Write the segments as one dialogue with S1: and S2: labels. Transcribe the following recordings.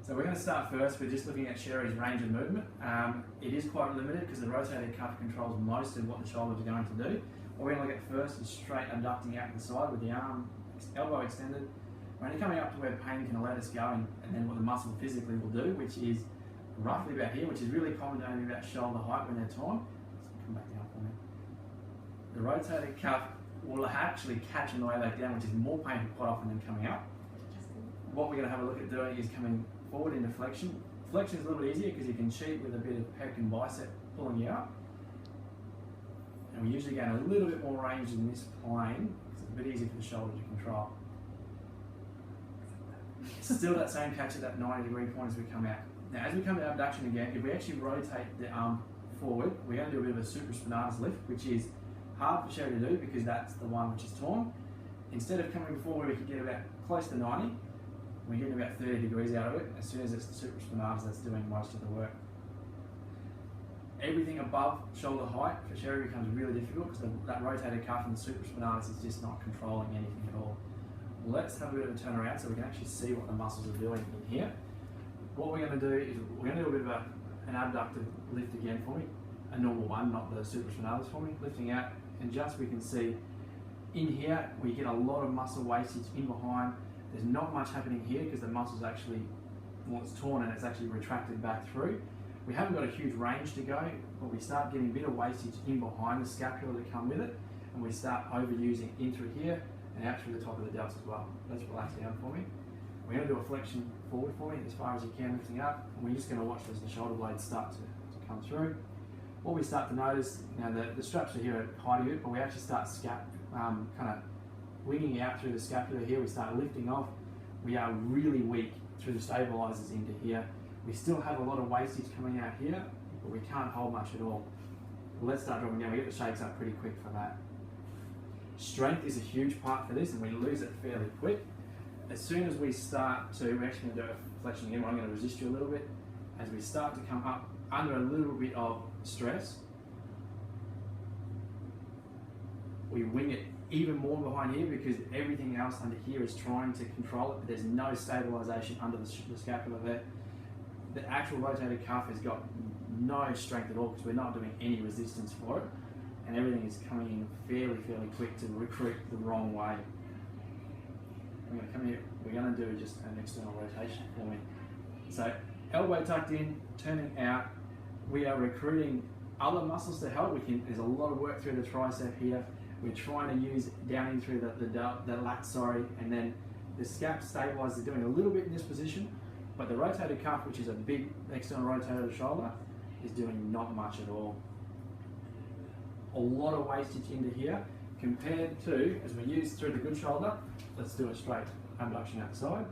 S1: So we're going to start first with just looking at Sherry's range of movement. It is quite limited because the rotated cuff controls most of what the shoulders are going to do. What we're going to look at first is straight abducting out to the side with the arm, elbow extended. We're only coming up to where pain can let us go, and then what the muscle physically will do, which is roughly about here, which is really common to only about shoulder height when they're torn. So come back down for me. The rotated cuff will actually catch on the way back down, which is more painful quite often than coming up. What we're going to have a look at doing is coming forward into flexion. Flexion is a little bit easier because you can cheat with a bit of pec and bicep pulling you up. And we usually gain a little bit more range in this plane because it's a bit easier for the shoulder to control. Still that same catch at that 90-degree point as we come out. Now as we come to abduction again, if we actually rotate the arm forward, we're going to do a bit of a supraspinatus lift, which is hard for Sherry to do because that's the one which is torn. Instead of coming forward, we can get about close to 90. We're getting about 30 degrees out of it. As soon as it's the supraspinatus that's doing most of the work. Everything above shoulder height for Sherry becomes really difficult because that rotated cuff and the supraspinatus is just not controlling anything at all. Let's have a bit of a turn around so we can actually see what the muscles are doing in here. What we're going to do is we're going to do a bit of an abductive lift again for me. A normal one, not the supraspinatus for me. Lifting out, and just we can see in here we get a lot of muscle wastage in behind. There's not much happening here because the muscle's actually, well, it's torn and it's actually retracted back through. We haven't got a huge range to go, but we start getting a bit of wastage in behind the scapula to come with it, and we start overusing in through here and out through the top of the delts as well. Let's relax down for me. We're going to do a flexion forward for me as far as you can, lifting up, and we're just going to watch as the shoulder blades start to come through. What we start to notice, now the straps are here at height of it, but we actually start kind of winging out through the scapula here. We start lifting off. We are really weak through the stabilizers into here. We still have a lot of wastage coming out here, but we can't hold much at all. Let's start dropping down. We get the shakes up pretty quick for that. Strength is a huge part for this, and we lose it fairly quick. As soon as we start to, we're actually going to do a flexion again. I'm going to resist you a little bit. As we start to come up under a little bit of stress, we wing it even more behind here because everything else under here is trying to control it, but there's no stabilization under the scapula there. The actual rotated cuff has got no strength at all because we're not doing any resistance for it, and everything is coming in fairly quick to recruit the wrong way. I'm going to come here, we're going to do just an external rotation for me. So elbow tucked in, turning out, we are recruiting other muscles to help. There's a lot of work through the tricep here. We're trying to use down in through the lat, and then the scap stabilizer is doing a little bit in this position, but the rotated cuff, which is a big external rotator of the shoulder, is doing not much at all. A lot of wastage into here compared to, as we use through the good shoulder, let's do a straight abduction outside.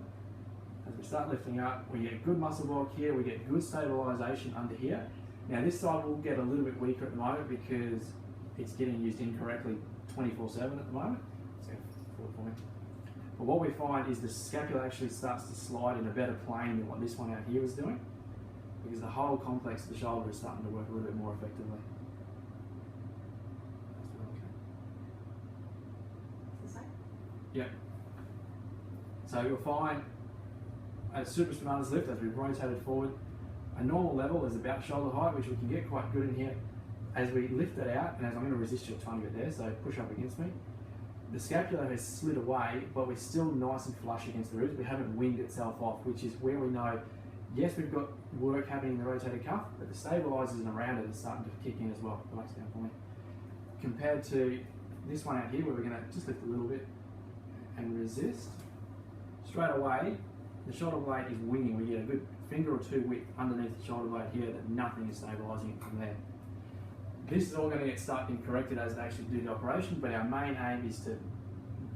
S1: As we start lifting up, we get good muscle bulk here, we get good stabilization under here. Now this side will get a little bit weaker at the moment because it's getting used incorrectly 24/7 at the moment. So forward for me. But what we find is the scapula actually starts to slide in a better plane than what this one out here is doing, because the whole complex of the shoulder is starting to work a little bit more effectively. Yep. So you'll find a supraspinatus lift as we rotate it forward. A normal level is about shoulder height, which we can get quite good in here. As we lift it out, and as I'm going to resist you a tiny bit there, so push up against me, the scapula has slid away, but we're still nice and flush against the ribs. We haven't winged itself off, which is where we know, yes, we've got work happening in the rotated cuff, but the stabilizers and around it are starting to kick in as well. Relax down for me. Compared to this one out here, where we're going to just lift a little bit and resist, straight away, the shoulder blade is winging. We get a good finger or two width underneath the shoulder blade here that nothing is stabilizing it from there. This is all going to get stuck and corrected as they actually do the operation, but our main aim is to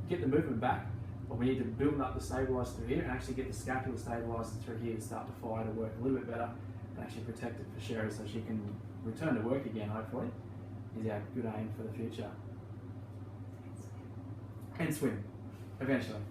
S1: get the movement back, but we need to build up the stabilizer through here and actually get the scapula stabilizer through here to start to fire to work a little bit better and actually protect it for Sherry so she can return to work again, hopefully, is our good aim for the future. And swim, eventually.